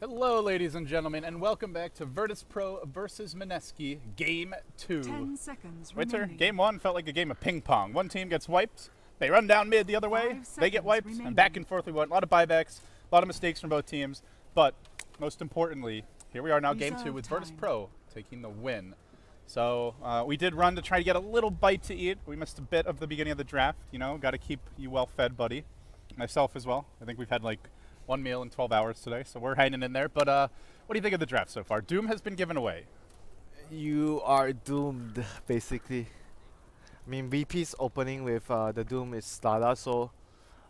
Hello, ladies and gentlemen, and welcome back to Virtus.Pro versus Mineski, Game 2. 10 seconds Winter, remaining. Game 1 felt like a game of ping pong. One team gets wiped, they run down mid the other way, 5 they get seconds wiped, remaining. and back and forth we went. A lot of buybacks, a lot of mistakes from both teams, but most importantly, here we are now, Game 2 Reserve with time. Virtus.Pro taking the win. So we did run to try to get a little bite to eat. We missed a bit of the beginning of the draft, you know, got to keep you well fed, buddy. Myself as well. I think we've had like one meal in 12 hours today, so we're hanging in there. But what do you think of the draft so far? Doom has been given away. You are doomed, basically. I mean, VP's opening with the Doom is Slada, so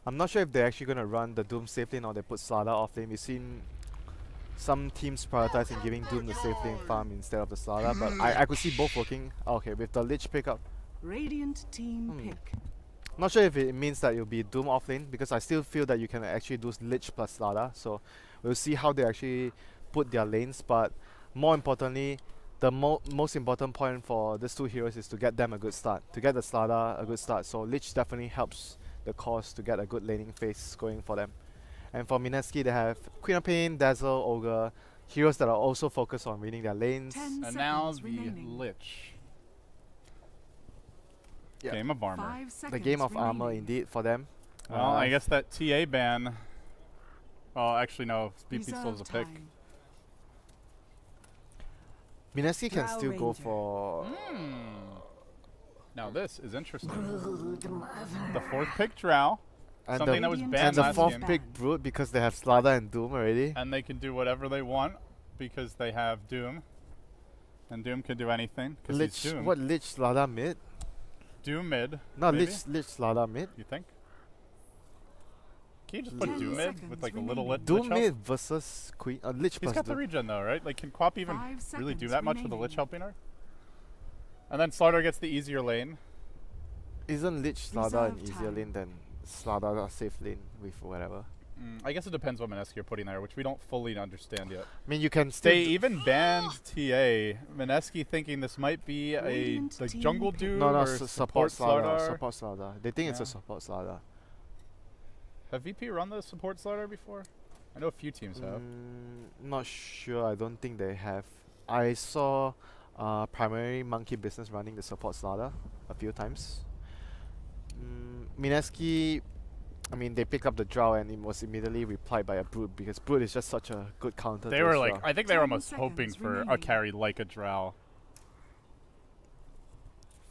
I'm not sure if they're actually going to run the Doom safe lane or they put Slada off lane. We've seen some teams prioritizing giving Doom the safe lane farm instead of the Slada, but I could see both working. Okay, with the Lich pickup. Radiant team pick. Not sure if it means that it'll be Doom off lane, because I still feel that you can actually do Lich plus Slada, so we'll see how they actually put their lanes, but more importantly, the most important point for these two heroes is to get them a good start, to get the Slada a good start, so Lich definitely helps the cause to get a good laning phase going for them. And for Mineski, they have Queen of Pain, Dazzle, Ogre, heroes that are also focused on winning their lanes. 10 And now seconds the remaining. Lich. Yeah. Game of armor. 5 seconds The game of armor remaining. indeed for them. Well, I guess that TA ban. Oh, actually, no. BP still has a Reserve pick. time. Mineski can Drow still go Ranger. for... Now this is interesting. The fourth pick, Drow. and Something the, that was and banned and the last fourth game. pick Brood, because they have Slada and Doom already. And they can do whatever they want because they have Doom. And Doom can do anything because Lich, he's Doom. what, Lich Slada mid? Doom mid. No, maybe? Lich Slada mid. You think? Can you just put 10 Doom mid with seconds like a little remaining. Lich Doom help? mid versus Queen. Lich He's plus got the Doom. regen though, right? Like, can Quap even 5 really do seconds that much with the remaining. Lich helping her? And then Slaughter gets the easier lane. Isn't Lich Slada an Reserve easier time. lane than Slada a safe lane with whatever? I guess it depends what Mineski are putting there, which we don't fully understand yet. I mean, you can still... They even banned TA. Mineski thinking this might be a Radiant like team jungle pick. dude no, or support Slada. Slardar. Support Slada. They think it's Yeah. a support Slada. Have VP run the support Slardar before? I know a few teams have. Not sure. I don't think they have. I saw primary Monkey Business running the support Slada a few times. Mineski, I mean, they picked up the Drow and it was immediately replied by a Brood, because Brood is just such a good counter. They to were a like, Drow. I think they were 10 almost hoping seconds for a remaining. carry like a Drow.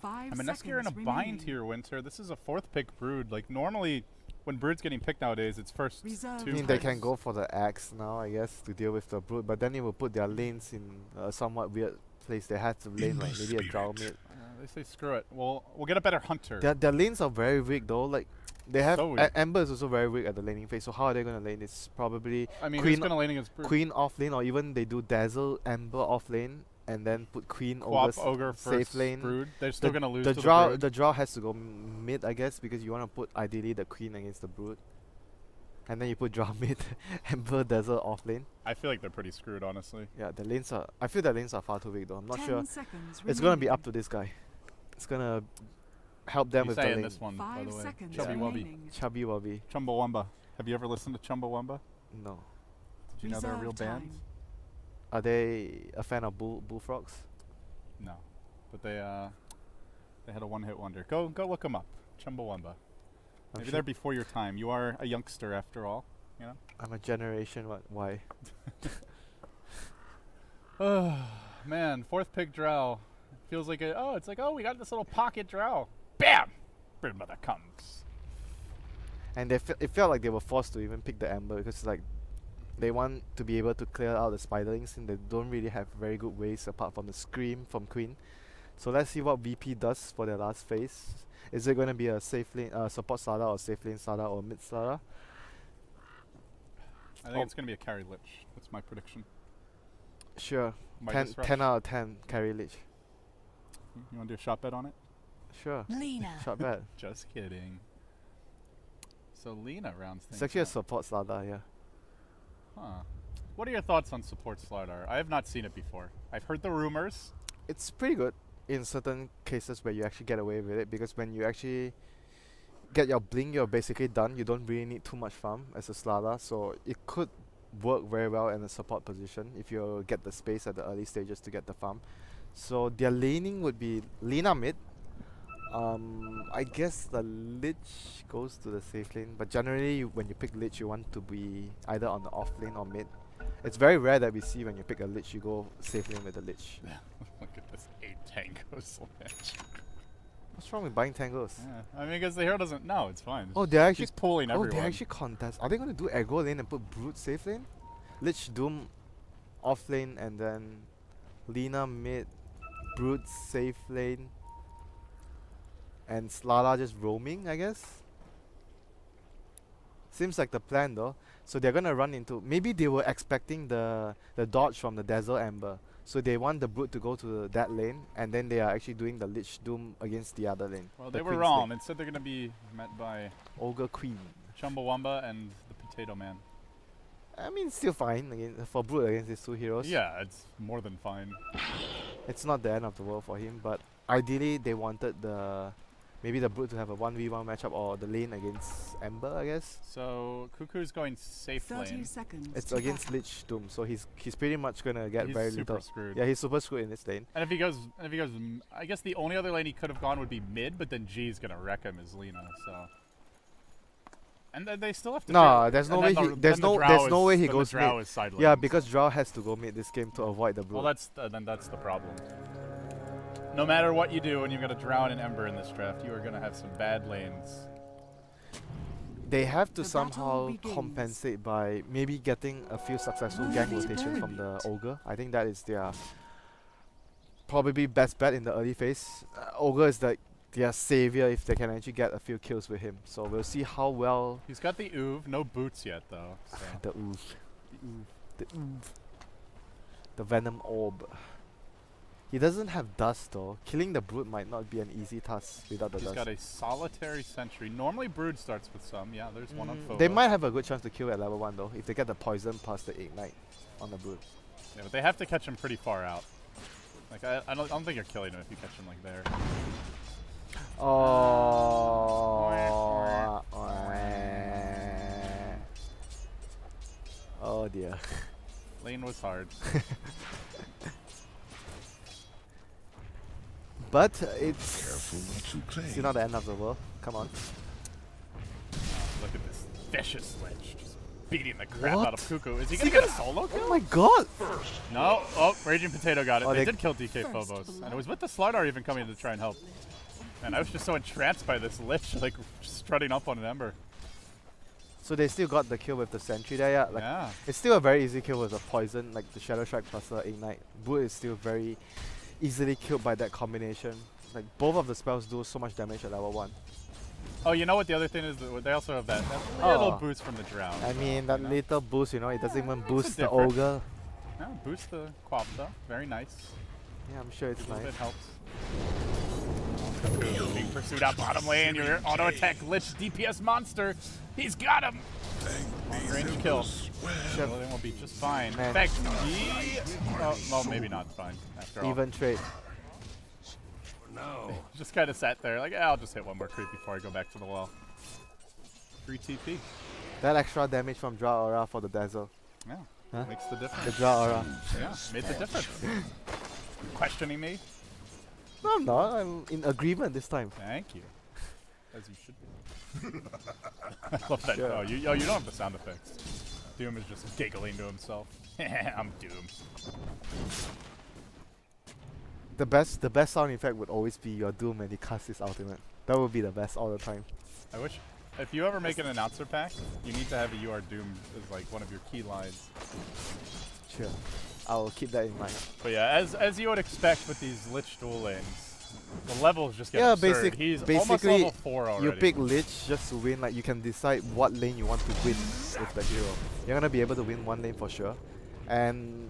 5 I mean, Mineski are in a seconds bind remaining. here, Winter. This is a fourth pick Brood. Like, normally, when Brood's getting picked nowadays, it's first Reserve I two mean, they picks. can go for the axe now, I guess, to deal with the Brood, but then it will put their lanes in a somewhat weird place. They had to lane like maybe a Drow mid. They say screw it. We'll get a better hunter. Their lanes are very weak though. Like they have So weak. Ember is also very weak at the laning phase. So how are they gonna lane? It's probably I mean, Queen- who's gonna lane against Brood? Queen off lane, or even they do Dazzle Ember off lane and then put Queen over Quap Ogre safe first lane. Brood. They're still gonna lose The to draw the Brood. the draw has to go mid, I guess, because you want to put ideally the Queen against the Brood. And then you put draw mid, Ember Dazzle off lane. I feel like they're pretty screwed, honestly. Yeah, the lanes are. I feel the lanes are far too weak though. I'm not 10 sure. seconds It's gonna be remaining. up to this guy. It's gonna help them He's with the saying lane. this one, by 5 the way. seconds Chubby Wubby. remaining. Chubby Wubby. Chumbawamba. Have you ever listened to Chumbawamba? No. Did you know they're a real Reserve band? time. Are they a fan of bullfrogs? No, but they had a one-hit wonder. Go look them up. Chumbawamba. I'm Maybe sure- they're before your time. You are a youngster after all. You know. I'm a generation. What? Why? Oh man, fourth pick Drow. Feels like it's like we got this little pocket Drow. Bam! Brood Mother comes. And it felt like they were forced to even pick the Ember, because like they want to be able to clear out the spiderlings, and they don't really have very good ways apart from the scream from Queen. So let's see what VP does for their last phase. Is it going to be a safe lane, support Slada, or safe lane Slada, or mid Slada? I think it's gonna be a carry Lich. That's my prediction. Sure. Midas Rush. 10 out of 10 carry Lich. You want to do a shot bet on it? Sure. Lena. Shot bet. Just kidding. So Lena rounds things It's actually a out. support Slada, yeah. Huh. What are your thoughts on support Slardar? I have not seen it before. I've heard the rumors. It's pretty good in certain cases where you actually get away with it, because when you actually get your blink, you're basically done. You don't really need too much farm as a Slada, so it could work very well in a support position if you get the space at the early stages to get the farm. So their laning would be Lina mid. I guess the Lich goes to the safe lane, but generally when you pick Lich you want to be either on the off lane or mid. It's very rare that we see when you pick a Lich you go safe lane with the Lich. Look at this 8 tangos Lich. What's wrong with buying tangos? Yeah. I mean, because the hero doesn't know, it's fine. Oh, they're actually He's pulling everyone. they actually contest. Are they going to do aggro lane and put Brute safe lane? Lich Doom off lane and then Lina mid, Brute safe lane, and Slala just roaming, I guess? Seems like the plan though. So they're gonna run into, maybe they were expecting the dodge from the Dazzle Ember. So they want the Brute to go to that lane, and then they are actually doing the Lich Doom against the other lane. Well, they were wrong. Instead, they're going to be met by Ogre Queen. Chumbawamba and the Potato Man. I mean, still fine for Brute against these two heroes. Yeah, it's more than fine. It's not the end of the world for him, but ideally they wanted maybe the Brute to have a 1v1 matchup or the lane against Ember, I guess. So Cuckoo's going safe 30 lane. seconds. It's against Lich Doom, so he's pretty much gonna get He's very super little. screwed. Yeah, he's super screwed in this lane. And if he goes, I guess the only other lane he could have gone would be mid, but then G's gonna wreck him as Lina. So. And then they still have to. No, there's no way there's no way he goes mid. Yeah, because Drow has to go mid this game to avoid the Brute. Well, then that's the problem. No matter what you do, when you've got a Drow and an Ember in this draft, you are gonna have some bad lanes. They have to The somehow battle begins. compensate by maybe getting a few successful gank rotations from the Ogre. I think that is their probably best bet in the early phase. Ogre is like their savior if they can actually get a few kills with him. So we'll see how well He's got the Oov, no boots yet though. So. the oof, the Venom Orb. He doesn't have dust though. Killing the Brute might not be an easy task without the He's dust. got a solitary sentry. Normally Brood starts with some. Yeah, there's one on Phobos. They might have a good chance to kill at level 1 though, if they get the poison plus the ignite on the Brute. Yeah, but they have to catch him pretty far out. Like I don't think you're killing him if you catch him like there. Oh, oh dear. Lane was hard. But it's Careful not to claim. still not the end of the world. Come on. Look at this vicious Lich just beating the crap What? out of Cuckoo. Is he gonna get a solo kill? Oh my god! No. Oh, Raging Potato got it. Oh, they they did kill DK Phobos, and it was with the Slardar even coming to try and help. And I was just so entranced by this Lich, like strutting up on an Ember. So they still got the kill with the sentry there, yeah. Like Yeah. it's still a very easy kill with the poison, like the Shadow Strike plus the ignite. Brute is still very easily killed by that combination. Like both of the spells do so much damage at level 1. Oh, you know what the other thing is? They also have that little Oh. boost from the Drown. I mean that know? little boost, it doesn't even makes a boost the difference. Ogre. Yeah, boost the Quapta. Very nice. Yeah, I'm sure it's A little nice. bit helps. Cuckoo being pursued out bottom lane. Your auto attack Lich DPS monster. He's got him. Long range kill. Chef. Well, they will be just fine. Man. In fact, he. Oh, well, maybe not fine after all. Even trade. No. Just kind of sat there, like, I'll just hit one more creep before I go back to the wall. Free TP. That extra damage from Draw Aura for the Dazzle. Yeah, Huh? makes the The difference. Draw Aura. Yeah, made the difference. Questioning me? No, I'm not. I'm in agreement this time. Thank you. As you should be. I love that. Sure. Oh, you don't have the sound effects. Doom is just giggling to himself. I'm Doom. The best sound effect would always be your Doom when he casts his ultimate. That would be the best all the time. I wish, if you ever make an announcer pack, you need to have a "You are Doom" as like one of your key lines. Sure. I'll keep that in mind. But yeah, as you would expect with these Lich duel lanes, the levels just get Yeah, absurd. He's almost basically level 4 already. you pick Lich just to win. Like you can decide what lane you want to win with the hero. You're gonna be able to win one lane for sure, and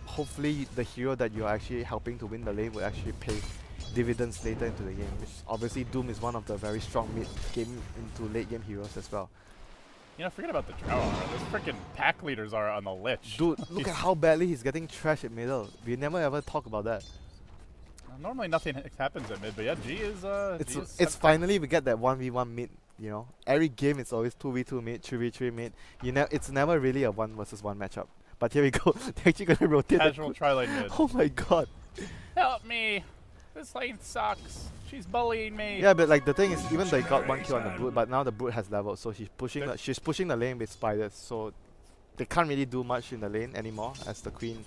hopefully the hero that you're actually helping to win the lane will actually pay dividends later into the game. Which obviously Doom is one of the very strong mid-game into late-game heroes as well. You know, forget about the Drow. Those freaking pack leaders are on the Lich. Dude, look at how badly he's getting trashed at middle. We never ever talk about that. Normally nothing happens at mid, but yeah, G is. It's finally we get that 1v1 mid You know, every game it's always 2v2 mid, 3v3 mid. It's never really a 1 versus 1 matchup. But here we go. They're actually gonna rotate. Casual tri-lane mid. Oh my god. Help me! This lane sucks. She's bullying me. Yeah, but like the thing is, even they got 1 kill on the brute, but now the brute has leveled, so she's pushing the lane with spiders. So they can't really do much in the lane anymore as the queen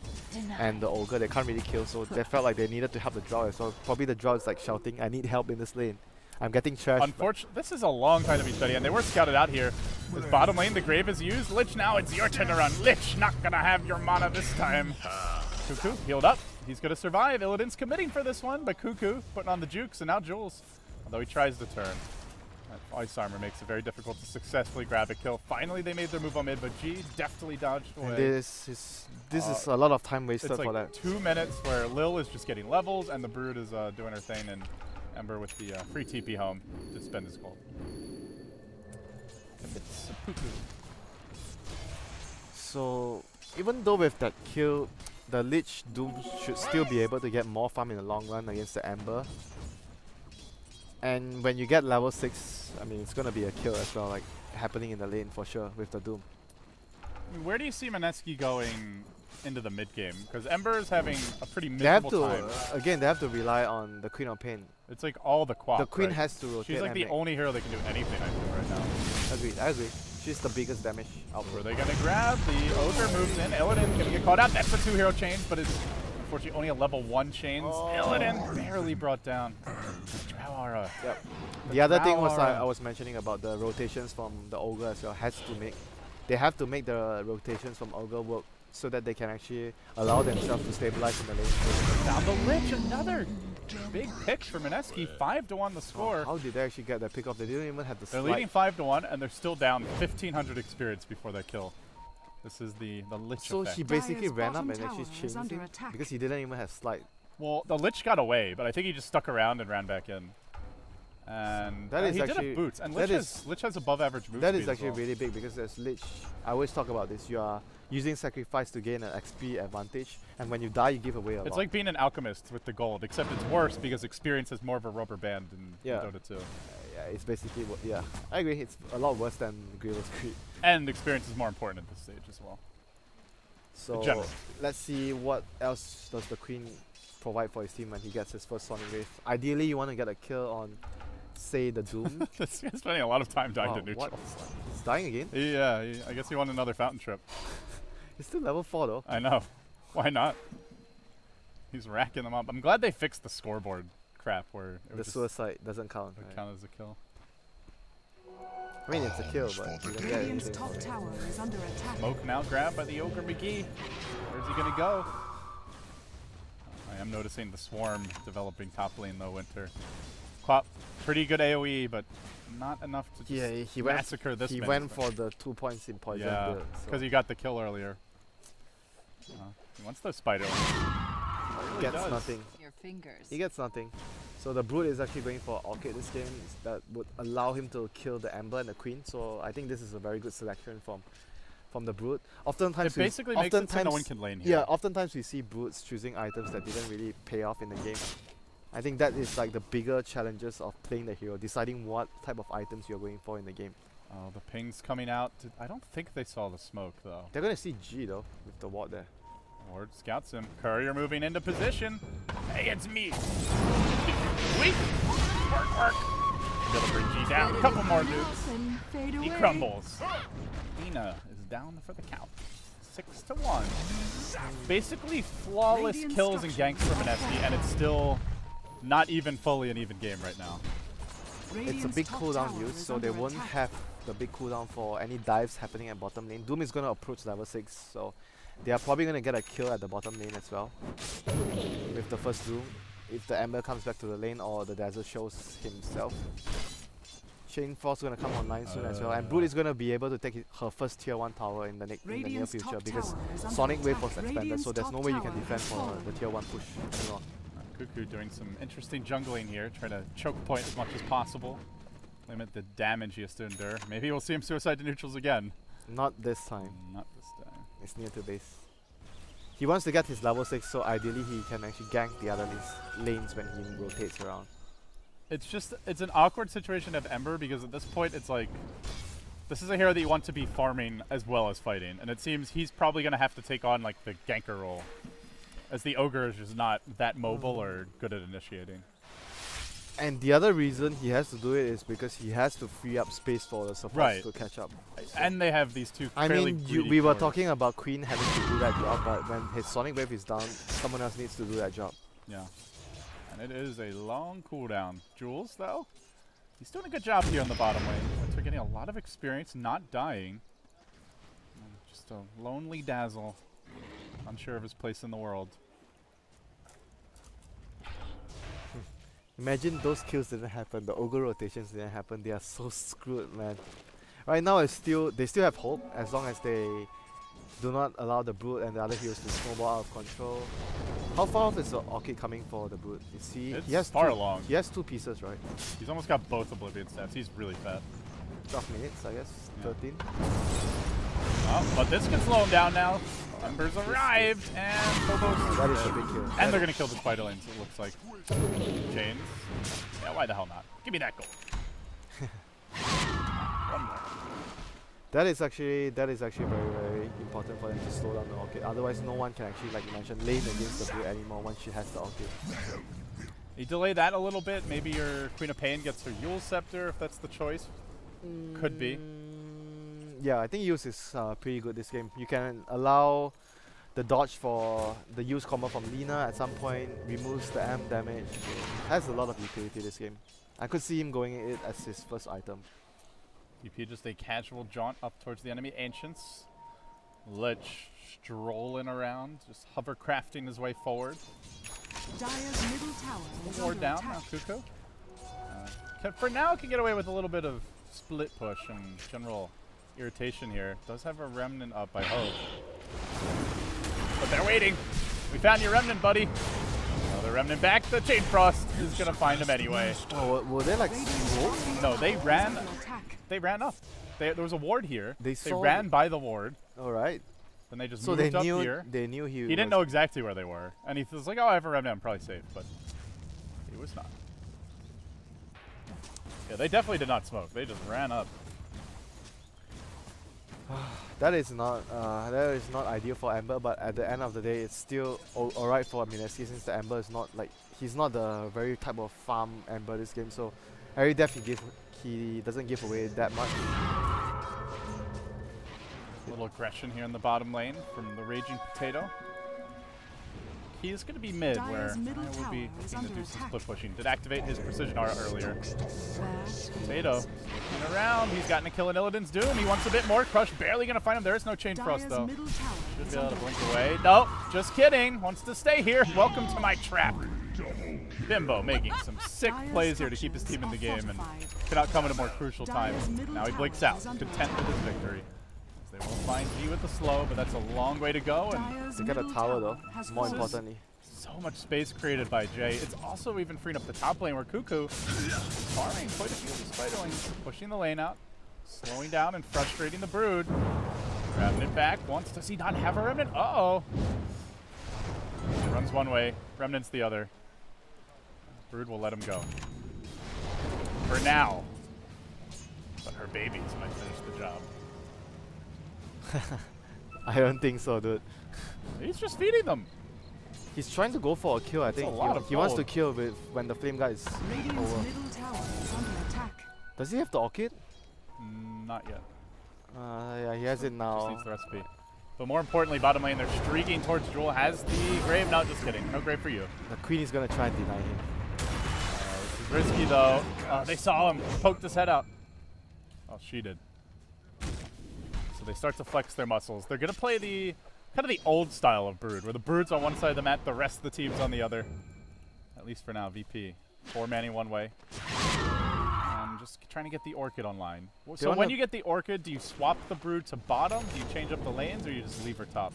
and the ogre. They can't really kill, so they felt like they needed to help the drought as well. Probably the drought is like shouting, "I need help in this lane. I'm getting trashed." Unfortunately, this is a long time to be studying, and they were scouted out here. This bottom lane, the grave is used. Lich, now it's your turn to run. Lich, not gonna have your mana this time. Cuckoo healed up. He's gonna survive. Illidan's committing for this one, but Cuckoo putting on the jukes, and now Jules, although he tries to turn. That ice armor makes it very difficult to successfully grab a kill. Finally, they made their move on mid, but G deftly dodged away. And this is a lot of time wasted it's like for that. 2 minutes where Lil is just getting levels, and the Brood is doing her thing, and Ember with the free TP home to spend his gold. It's a poo-poo. So even though with that kill, the Lich Doom should still be able to get more farm in the long run against the Ember. And when you get level 6, I mean, it's gonna be a kill as well, like happening in the lane for sure with the Doom. I mean, where do you see Mineski going into the mid game? Because Ember is having a pretty They have miserable to, time. again, they have to rely on the Queen of Pain. It's like all the quap. The Queen right? has to rotate. She's like and the make- only hero that can do anything, I feel, right now. Agreed, I agree. She's the biggest damage Were output. they gonna grab? The Ogre moves in. Illidan gonna get caught out. That's a 2-hero change, but it's unfortunately only a level 1 chains. Illidan barely brought down. Drow aura. Yep. The other thing was Drow I was mentioning about the rotations from the Ogre as well. They have to make the rotations from Ogre work so that they can actually allow themselves to stabilize in the lane. Down the Lich, another big pick for Mineski. 5-1 the score. How did they actually get that pick off? They didn't even have the They're slide. leading 5-1, and they're still down 1,500 experience before that kill. This is the Lich So effect. she basically Dire's ran up bottom and actually tower is changed under him attack. because he didn't even have slide. Well, the Lich got away, but I think he just stuck around and ran back in. And That is he did actually- have boots, and that Lich has above average move That speed is as actually well. really big because as Lich, I always talk about this, you are using sacrifice to gain an XP advantage, and when you die you give away a lot. It's like being an alchemist with the gold, except it's worse because experience is more of a rubber band in Dota 2. Yeah, it's basically what, yeah. I agree, it's a lot worse than Grievous Creep. And experience is more important at this stage as well. So general. let's see what else does the Queen provide for his team when he gets his first Sonic Wave. Ideally you want to get a kill on, say, the Doom. This guy's spending a lot of time dying to Wow, neutrals. what? He's dying again? Yeah, I guess he won another fountain trip. He's still level 4 though. I know. Why not? He's racking them up. I'm glad they fixed the scoreboard crap where it The would just suicide doesn't count. would Right? count as a kill. I mean, it's a kill, but you don't get Radiant's anything. top tower is under attack. Smoke now grabbed by the Ogre McGee. Where's he gonna go? I am noticing the swarm developing top lane though, Winter. Quap, pretty good AoE, but not enough to just Yeah, he went. massacre this He minion. went for the 2 points in poison. Yeah, build, so because he got the kill earlier. He wants those spider. he gets nothing. Your fingers. He gets nothing. So the Brood is actually going for Orchid this game. That would allow him to kill the Ember and the Queen. So I think this is a very good selection from the Brood. Oftentimes, It basically makes it so no one can lane here. Yeah, oftentimes we see Broods choosing items that didn't really pay off in the game. I think that is like the bigger challenges of playing the hero, deciding what type of items you're going for in the game. Oh, the ping's coming out. I don't think they saw the smoke though. They're gonna see G though with the ward there. Ward scouts him. Courier moving into position. Hey, it's me. Sweet. Work. Gonna bring G down. Couple more nukes. He crumbles. Dina is down for the count. 6-1. Basically flawless Radiant kills and ganks structures from Mineski, and it's still not even fully an even game right now. It's a Radiant's big top cooldown tower use, is so they under won't attack. have the big cooldown for any dives happening at bottom lane. Doom is gonna approach level 6, so they are probably gonna get a kill at the bottom lane as well. With the first Doom, if the Ember comes back to the lane or the Dazzle shows himself. Chain Force gonna come online soon as well, and Brood is gonna be able to take her first tier 1 tower in the near Radiant's future top because tower is under Sonic Wave attack. was expanded, Radiant's so there's no top way you can tower defend has for fallen. the tier 1 push anymore. Cuckoo doing some interesting jungling here, trying to choke point as much as possible. Limit the damage he has to endure. Maybe we'll see him suicide to neutrals again. Not this time. Not this time. It's near to base. He wants to get his level 6, so ideally he can actually gank the other lanes when he rotates around. it's an awkward situation to have Ember because at this point it's like, this is a hero that you want to be farming as well as fighting, and it seems he's probably going to have to take on like the ganker role, as the Ogre is just not that mobile or good at initiating. And the other reason he has to do it is because he has to free up space for the supports to catch up. And they have these two I fairly mean, greedy we were cores. talking about Queen having to do that job, but when his Sonic Wave is down, someone else needs to do that job. Yeah. And it is a long cooldown. Jules, though, he's doing a good job here on the bottom lane. They're getting a lot of experience, not dying. Just a lonely Dazzle, unsure of his place in the world. Imagine those kills didn't happen, the Ogre rotations didn't happen, they are so screwed, man. Right now, they still have hope, as long as they do not allow the Brood and the other heroes to snowball out of control. How far off is the Orchid coming for the Brood? You see, It's he has far along. He has 2 pieces, right? He's almost got both Oblivion stats. He's really fat. 12 minutes, I guess. Yeah. 13. Oh, but this can slow him down now. Ember's arrived, and Phobos. That is a big kill. And they're going to kill the Spider Lanes, it looks like. Chains. Yeah, why the hell not? Give me that goal. One more. That is actually very, very important for them to slow down the Orchid. Otherwise, no one can actually, like you mentioned, lane against the Brood anymore once she has the Orchid. You delay that a little bit. Maybe your Queen of Pain gets her Yule Scepter, if that's the choice. Could be. Yeah, I think use is pretty good this game. You can allow the dodge for the use combo from Lina at some point, removes the amp damage. Has a lot of utility this game. I could see him going it as his first item. DP just a casual jaunt up towards the enemy Ancients. Lich strolling around, just hovercrafting his way forward. Dire's middle tower is Ward under down attack. now, Kuko. For now, can get away with a little bit of split push and general irritation here. Does have a Remnant up, I hope. But they're waiting. We found your Remnant, buddy. Another Remnant back. The Chain Frost is going to find him anyway. Oh, were they like slow? No, they ran. Under attack. They ran up. There was a ward here. They saw ran by the ward. Alright. Then they just So moved they up knew here. they knew he He didn't know exactly where they were. And he was like, oh, I have a Remnant. I'm probably safe. But he was not. Yeah, they definitely did not smoke. They just ran up. That is not ideal for Ember, but at the end of the day, it's still alright for Mineski since the Ember is not like he's not the very type of farm Ember this game. So every death he doesn't give away that much. A little aggression here in the bottom lane from the Raging Potato. He is going to be mid, where Dire's middle I will be tower is looking to under do some attack. split pushing. Did activate his precision aura earlier. There. Potato looking around. He's gotten a kill in Illidan's Doom. He wants a bit more. Crush barely going to find him. There is no Chain Frost, Dire's though. middle tower Should is be able to under blink attack. away. Nope, just kidding. Wants to stay here. Welcome to my trap. Bimbo making some sick Dire's plays here to keep his team in the structures game and are fortified. cannot come at a more crucial time. Dire's middle Now he tower blinks out, is under content with his victory. They will find G with the slow, but that's a long way to go. And Dire's They get a middle tower though, has more fallen. importantly. so much space created by Jay. It's also even freeing up the top lane where Cuckoo is farming quite a few of the Spiderlings, pushing the lane out, slowing down and frustrating the Brood. Remnant back once. Does he not have a Remnant? Uh-oh. Runs one way, Remnant's the other. Brood will let him go. For now. But her babies might finish the job. I don't think so, dude. He's just feeding them. He's trying to go for a kill, I think. a lot of He wants to gold. kill with when the flame guy is Radiant's over. middle tower is under attack. Does he have the orchid? Not yet. Yeah, he has it Just now. needs the recipe. But more importantly, bottom lane, they're streaking towards Jewel. Has the grave. No, just kidding. No grave for you. The queen is gonna try and deny him. This is risky, though. They saw him. Poked his head out. Oh, she did. So they start to flex their muscles. They're going to play the kind of the old style of Brood, where the Brood's on one side of the map, the rest of the team's on the other. At least for now, VP. 4 manning one way. And just trying to get the Orchid online. So when you get the Orchid, do you swap the Brood to bottom? Do you change up the lanes, or you just leave her top?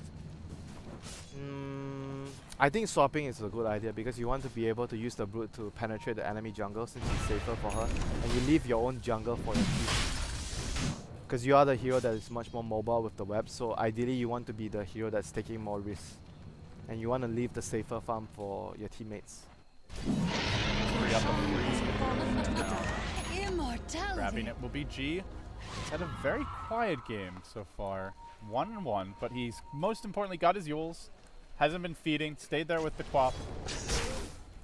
I think swapping is a good idea because you want to be able to use the Brood to penetrate the enemy jungle since it's safer for her. And you leave your own jungle for your team. Because you are the hero that is much more mobile with the web, so ideally you want to be the hero that's taking more risks. And you want to leave the safer farm for your teammates. free up a free. Immortality. Grabbing it will be G. He's had a very quiet game so far. 1-1, but he's most importantly got his Yules. Hasn't been feeding, stayed there with the Quap.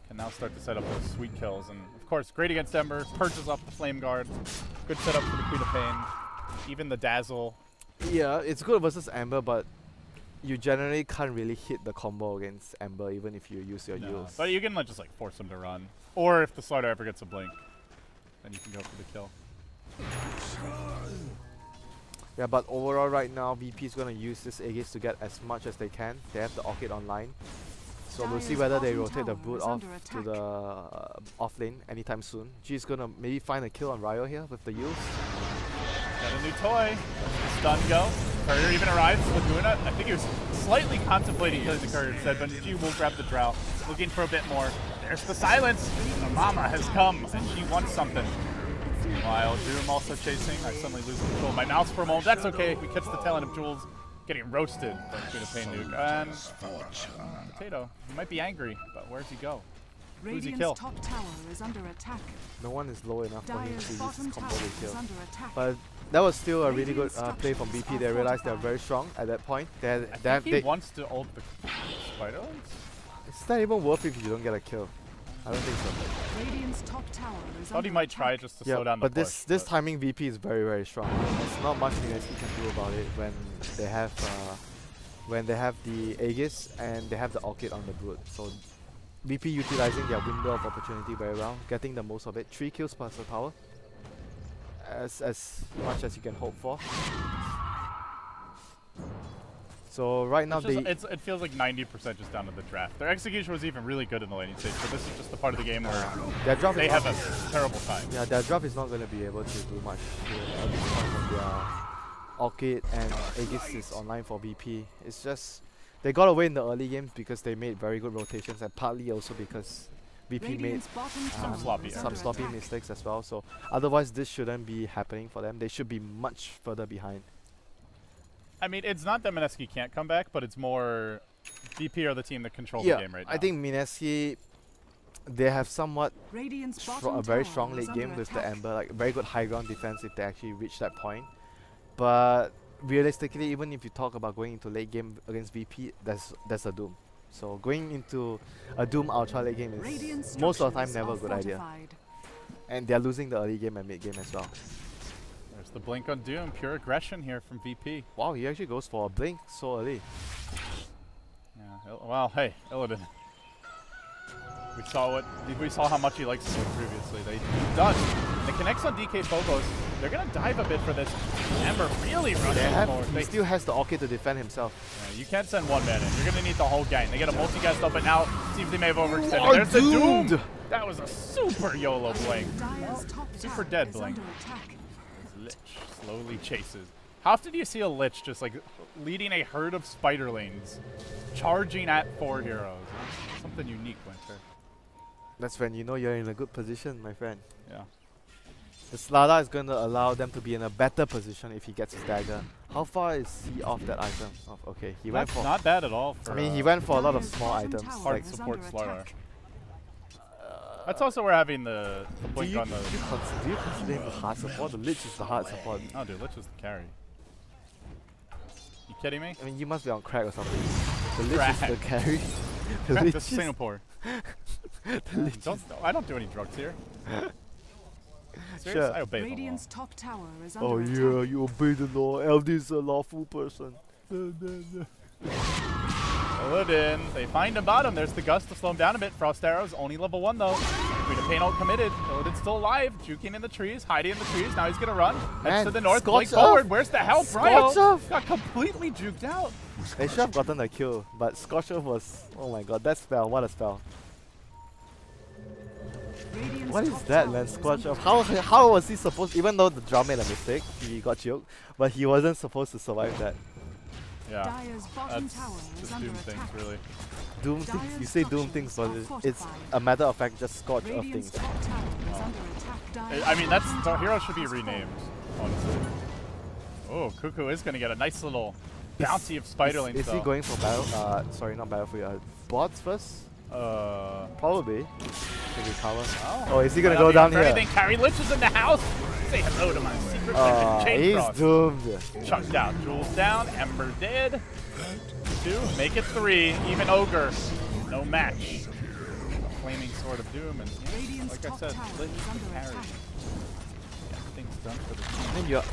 Can now start to set up those sweet kills. And of course, great against Ember, purges off the Flame Guard. Good setup for the Queen of Pain. Even the Dazzle. Yeah, it's good versus Ember, but you generally can't really hit the combo against Ember even if you use your Yules. But you can just like force him to run. Or if the Slider ever gets a blink, then you can go for the kill. Yeah, but overall right now, VP is going to use this Aegis to get as much as they can. They have the Orchid online. So we'll see whether they rotate the Brood off to the off lane anytime soon. G is going to maybe find a kill on Ryo here with the Yules. Got a new toy. Stun go. Courier even arrives. Laguna, I think he was slightly contemplating killing the Courier instead, but G will grab the Drow. Looking for a bit more. There's the silence. The Mama has come, and she wants something. While Doom also chasing, I suddenly lose control of my mouse for a moment. That's okay. We catch the tail end of Jules getting roasted by Queen of Pain Nuke. And Potato, he might be angry, but where's he go? Who's he kill? Top tower is under attack. No one is low enough for him to Dire's use bottom his combo tower to is kill. under attack. But that was still a really good play from BP. They realized they're very strong at that point. I think he wants to ult the Spider-Lings? It's not even worth it if you don't get a kill. I don't think so. Radiant's top tower is Thought he under might attack. try just to slow down the but push. this timing VP is very, very strong. There's not much Mineski can do about it when they have the Aegis and they have the Orchid on the Brood. So VP utilizing their window of opportunity very well, getting the most of it. 3 kills plus the tower. As much as you can hope for. So right now it feels like 90% just down to the draft. Their execution was even really good in the laning stage, but this is just the part of the game where their draft they have a terrible time. Yeah, their draft is not going to be able to do much at this point when their Orchid and Aegis is online for VP. It's just they got away in the early games because they made very good rotations, and partly also because VP made some sloppy mistakes as well. So otherwise this shouldn't be happening for them. They should be much further behind. I mean, it's not that Mineski can't come back, but it's more VP are the team that control the game right now. I think Mineski, they have somewhat a very strong tower late game with the attack. Ember, like very good high ground defense if they actually reach that point. But realistically, even if you talk about going into late game against VP, that's a Doom. So going into a Doom ultra late game is most of the time never a good idea. And they're losing the early game and mid game as well. There's the blink on Doom, pure aggression here from VP. Wow, he actually goes for a blink so early. Yeah, well, hey, Illidan. We saw how much he likes to do previously. He does. And it connects on DK Phobos. They're gonna dive a bit for this. Ember really running forward. He still has the Orchid to defend himself. Yeah, you can't send one man in. You're gonna need the whole gang. They get a multi-cast up, but now seems they may have overextended. Oh, There's the Doom! That was a super YOLO blink. Super dead blink. Lich slowly chases. How often do you see a Lich just like leading a herd of spiderlings charging at 4 heroes? Something unique, Winter. That's when you know you're in a good position, my friend. Yeah. The Slada is going to allow them to be in a better position if he gets his dagger. How far is he off that item? Oh, okay, he went for. Not bad at all. For, I mean, he went for a lot of small items. Hard Like support Slaughter. That's also where having the blink on the. Do you consider him the hard support? The Lich is the hard support. Oh, dude, Lich is the carry. You kidding me? I mean, you must be on crack or something. The Lich is the carry. The Lich That's is Singapore. I don't do any drugs here. Serious? Sure. I obey the law. Radiant's top tower is under Oh attack. yeah, you obey the law. LD is a lawful person. Illidan, they find him bottom. There's the gust to slow him down a bit. Frost Arrows, only level 1 though. Queen of Pain ult committed. Illidan's still alive, juking in the trees, hiding in the trees. Now he's gonna run. Heads to the north, blink forward. Where's the help? Ryo got completely juked out. They should have gotten a kill, but Scorch Earth was, oh my god, that spell, what a spell. Radiant's What is top that, tower man? is Scorch under Earth. attack. How was he supposed, even though the drum made a mistake, he got choked, but he wasn't supposed to survive that. Yeah, Dire's bottom that's tower is just under Doom things, attack. really. Doom things, you say Doom things, but it's a matter of fact just Scorch Earth Radiant's things. top tower is under attack. I mean, that's the hero should be renamed, honestly. Oh, Cuckoo is gonna get a nice little bounty of spiderlings. Is he going for battle? Sorry, not battlefield. Bots first? Probably. To recover. Oh, Oh, is he gonna go down here? Anything. Carrie Lynch is in the house. Say hello to my secret weapon, Chain He's Frost. doomed. Chucked out. Jules down. Ember dead. 2. Make it 3. Even Ogre. No match. Flaming Sword of Doom. And yeah, Radiant's like I top said, tower Lynch is under carry. attack. Things done for the team. Then you're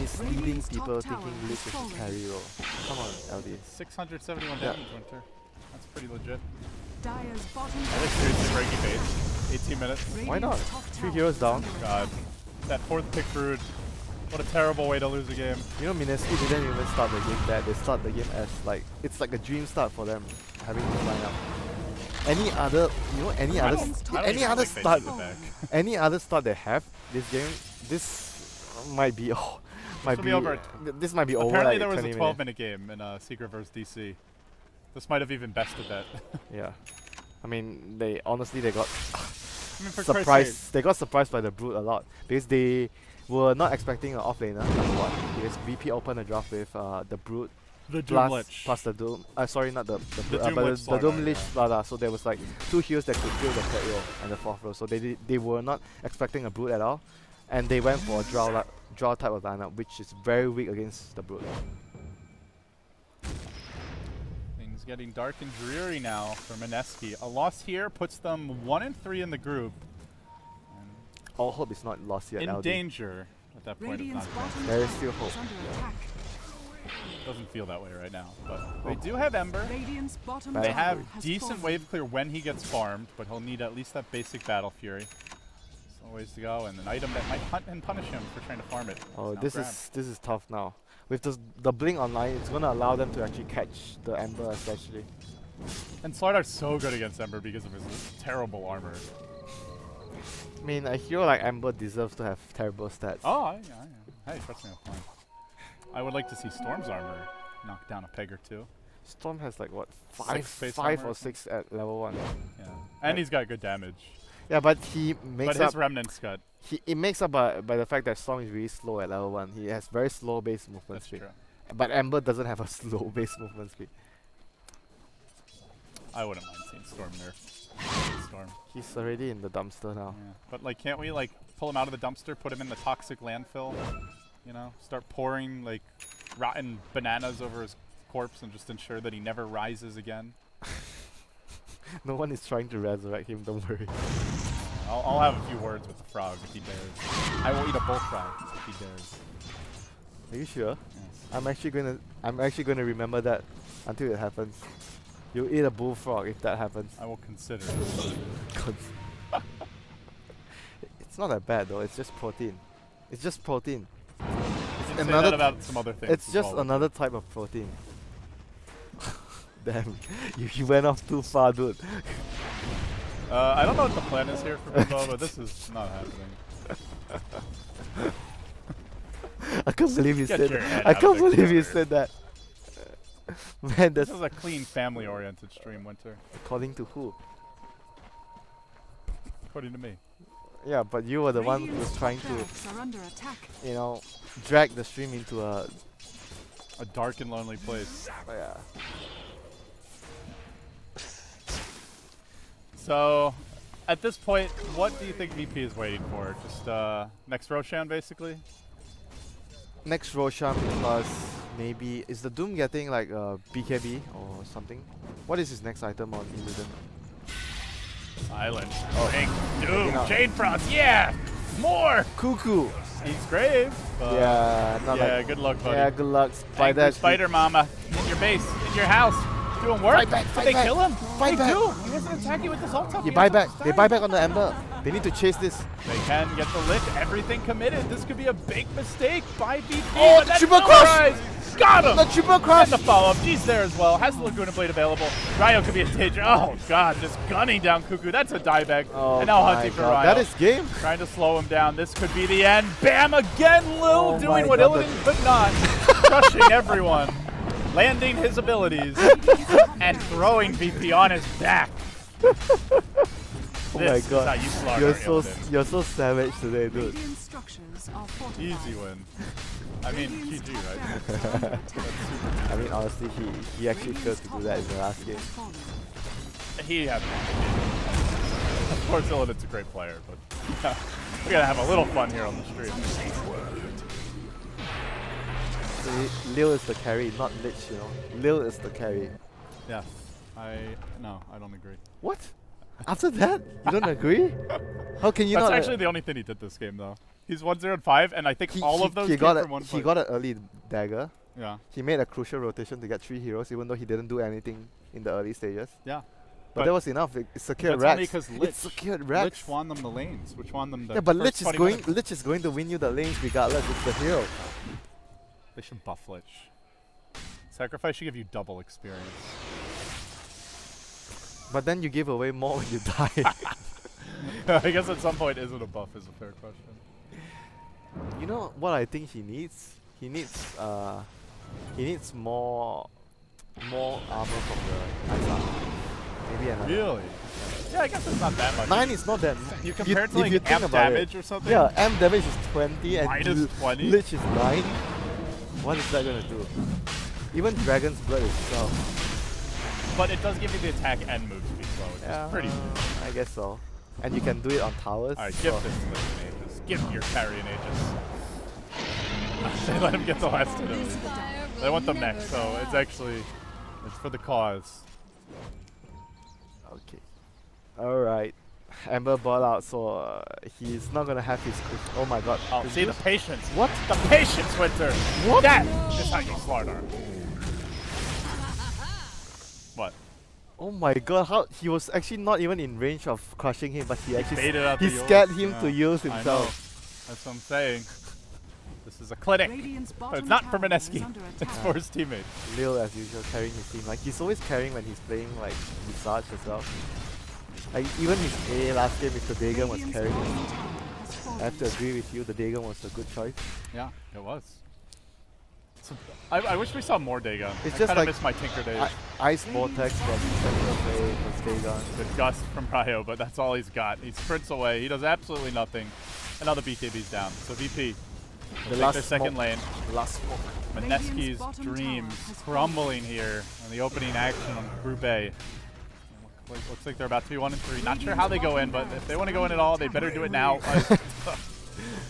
misleading Radiant's people top tower thinking Lich has is a fallen. carry role. Come on, LD. 671 Yeah. damage, Winter. That's pretty legit. Dire's bottom I think seriously breaking base. 18 minutes. Why not? Radiant's top 3 tower heroes is down. under God. That 4th pick brood. What a terrible way to lose a game. You know, Mineski didn't even start the game bad. They start the game as like, it's like a dream start for them, having this lineup. Any other, you know, any I other, don't any even other think they start, should have back. any other start they have this game, this might be, might will be over. This might be over. Apparently Like there was a 20 12-minute game in Secret vs DC. This might have even bested that. Yeah, I mean, they honestly they got I mean, for Christ's surprised. They got surprised by the Brood a lot because they were not expecting an offlaner. Number one, because VP opened a draft with the Brood. The Doom Lich. Plus the Doom, sorry, not the Doom but Lich the Doom Slardar, Lich yeah. Slardar. So there was like 2 heroes that could kill the 3rd row and the 4th row. So they were not expecting a Brood at all, and they went for a draw type of lineup, which is very weak against the Brood. Things getting dark and dreary now for Mineski. A loss here puts them 1-3 in the group. And All hope is not lost yet. in LD. danger at that point of Radiant's knockdown. bottom There is tower still hope. is under attack. Doesn't feel that way right now, but they do have Ember. Radiant's bottom They They tower have has decent fallen. wave clear when he gets farmed, but he'll need at least that basic Battle Fury. Still ways to go, and an item that might hunt and punish him for trying to farm it. Oh, now this grabbed. is tough now. With the blink online, it's gonna allow them to actually catch the Ember especially. And Slardar's so good against Ember because of his terrible armor. I mean, a hero like Ember deserves to have terrible stats. Oh, hey, trust me, I'm fine. I would like to see Storm's armor knock down a peg or 2. Storm has like what, 6 base 5 armor or 6 at level 1. Yeah, and he's got good damage. Yeah, but he makes But up. his Remnant's got. It makes up by the fact that Storm is really slow at level 1. He has very slow base movement That's speed. true. But Ember doesn't have a slow base movement speed. I wouldn't mind seeing Storm nerf. Storm. He's already in the dumpster now. Yeah. But like, can't we like pull him out of the dumpster, put him in the toxic landfill? You know, start pouring like rotten bananas over his corpse and just ensure that he never rises again. No one is trying to resurrect him, don't worry. I'll have a few words with the frog if he dares. I will eat a bullfrog if he dares. Are you sure? Yes. I'm actually gonna remember that until it happens. You'll eat a bullfrog if that happens. I will consider it. It's not that bad though, it's just protein. It's just protein. You can say that about some other things. It's as just well. another type of protein. Damn, you went off too far, dude. I don't know what the plan is here for Bimbo, but this is not happening. I can't believe you Get said your that. head I out can't of the believe you gutter. said that. Man, This that's is a clean, family-oriented stream, Winter. according to who? According to me. Yeah, but you were the one who was Radiant's trying top to, barracks are under attack. you know, drag the stream into a. A dark and lonely place. Yeah. So, at this point, what do you think VP is waiting for? Just next Roshan, basically? Next Roshan plus maybe is the Doom getting like a BKB or something? What is his next item on Illusion? Silent. Oh. Ring. Maybe Doom. not. Chain Frost. Yeah! More! Cuckoo. He's grave. But Yeah, not yeah, like. good luck, buddy. Yeah, good luck. By Angry that. Spider Mama. In your base. In your house. Doing work. Fight back, Did fight they back. kill him? Fight they back. do. He doesn't attack you with this ult up. You He buy has back. to They die. buy back on the Ember. They need to chase this. They can get the lick. Everything committed. This could be a big mistake by VP. Oh, but the that's triple no crush! rise. Got him! The triple crush. And the follow-up. G's there as well. Has the Laguna Blade available. Ryo could be a danger. Oh, God. Just gunning down Cuckoo. That's a dieback. Oh and now my hunting for God. Ryo. That is game. Trying to slow him down. This could be the end. Bam! Again, Lil Oh doing my what God, Illidan could not. Crushing everyone. Landing his abilities. And throwing VP on his back. Oh my This is God. how you slaughter Illidan. You're so savage today, dude. Radiant structures are fortified. Easy win. I mean, Radiant's GG, top right? barracks are under attack. I mean, honestly, he actually failed to do that in the last game. Fallen. He has. Of course, Illidan's a great player, but we gotta have a little fun here on the stream. Lil is the carry, not Lich, you know. Lil is the carry. Yes. No, I don't agree. What? After that? You don't agree? How can you That's not? That's actually the only thing he did this game, though. He's 1-0-5, and I think all of those came from one He got an early dagger. Yeah. He made a crucial rotation to get 3 heroes, even though he didn't do anything in the early stages. Yeah. But that was enough. It secured That's only racks. because Lich. It secured racks. Lich won them the lanes, which won them the yeah, but first Lich is going to win you the lanes regardless. It's the hero. They should buff Lich. Sacrifice should give you double experience. But then you give away more when you die. I guess at some point, is it a buff is a fair question. You know what I think he needs? He needs more armor from the Isa. Maybe another. Really? Yeah, I guess it's not that much. 9 is not that. You compare it to if you like think amp about damage it. or something? Yeah, amp damage is 20 and Minus 20? Lich is 9. What is that gonna do? Even Dragon's Blood is 12. But it does give you the attack and move speed slow, which is pretty good. I guess so. And you can do it on towers. Alright, give this to Lich and Aegis. Give your carry and Aegis. They let him get the last hit. They want them next, so it's actually it's for the cause. Okay. Alright. Amber bought out, so he's not gonna have his. Oh my god. Oh, see the patience. What? The patience, Winter. What? That is how you Slardar. What? Oh my god, how he was actually not even in range of crushing him, but he actually He scared him to use I himself. know. That's what I'm saying. This is a clinic. But it's not for Mineski. It's for his teammates. Lil, as usual, carrying his team. Like, he's always carrying when he's playing like Visage as well. Like, even his A last game, Mr. Dagon was carrying him. I have to agree with you, the Dagon was a good choice. Yeah, it was. So, I wish we saw more Dagon. It's I just kind of like miss my Tinker days. Ice Vortex from Central Play was Dagon. The Gust from Ryo, but that's all he's got. He sprints away. He does absolutely nothing. Another BKB's down. So VP, The their second lane. The last smoke. Mineski's dreams crumbling here in the opening action on Group A. Looks like they're about to be 1-3. Not sure how they go in, but if they want to go in at all, they better do it now.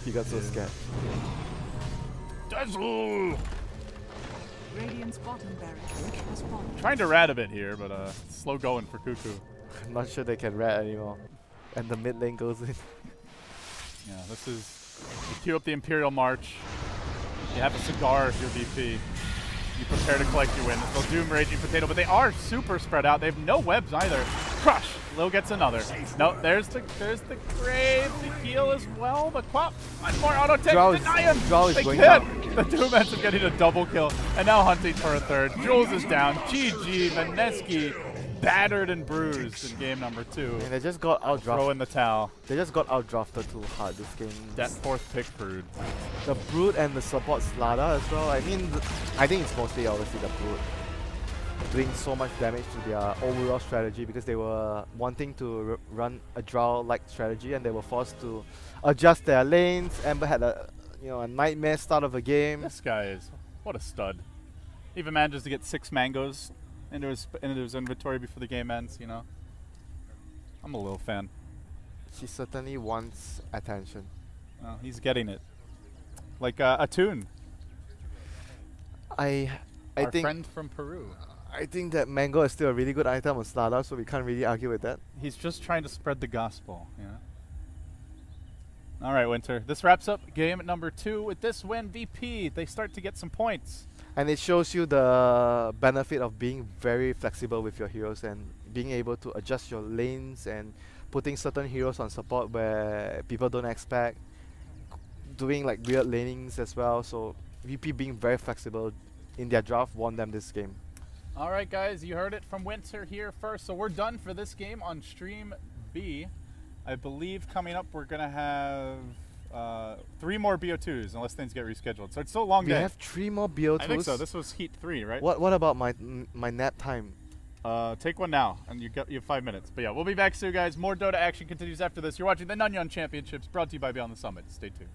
He got so scared. Dazzle! Radiant's bottom barracks has fallen. Trying to rat a bit here, but slow going for Cuckoo. I'm not sure they can rat anymore. And the mid lane goes in. Yeah, this is... You queue up the Imperial March. You have a cigar if you're VP. You prepare to collect your win. They'll Doom Raging Potato, but they are super spread out. They have no webs either. Crush! Lil gets another. No, there's the grave, the heal as well. The Quap, one more auto tech. Deny him! Drow is They going can't. down. The Doom ends up getting a double kill, and now hunting for a third. Jules is down. GG, Mineski battered and bruised in game number 2. And they just got outdrafted. Throw in the towel. They just got outdrafted too hard this game. That 4th pick Brood. The Brood and the support Slada as well. I mean, I think it's mostly obviously the Brood doing so much damage to their overall strategy because they were wanting to run a Drow-like strategy and they were forced to adjust their lanes. Ember had a nightmare start of a game. This guy is what a stud. Even manages to get 6 mangoes into his inventory before the game ends. You know, I'm a little fan. She certainly wants attention. Well, he's getting it, like a tune. Our think friend from Peru. I think that mango is still a really good item on Slada, so we can't really argue with that. He's just trying to spread the gospel, you know. All right, Winter. This wraps up game number 2. With this win, VP, they start to get some points. And it shows you the benefit of being very flexible with your heroes and being able to adjust your lanes and putting certain heroes on support where people don't expect, doing like weird lanings as well. So VP being very flexible in their draft won them this game. All right, guys, you heard it from Winter here first. So we're done for this game on Stream B. I believe coming up we're going to have 3 more BO2s unless things get rescheduled. So it's still a long day. We have 3 more BO2s? I think so. This was Heat 3, right? What about my nap time? Take one now, and you have 5 minutes. But yeah, we'll be back soon, guys. More Dota action continues after this. You're watching the Nanyang Championships, brought to you by Beyond the Summit. Stay tuned.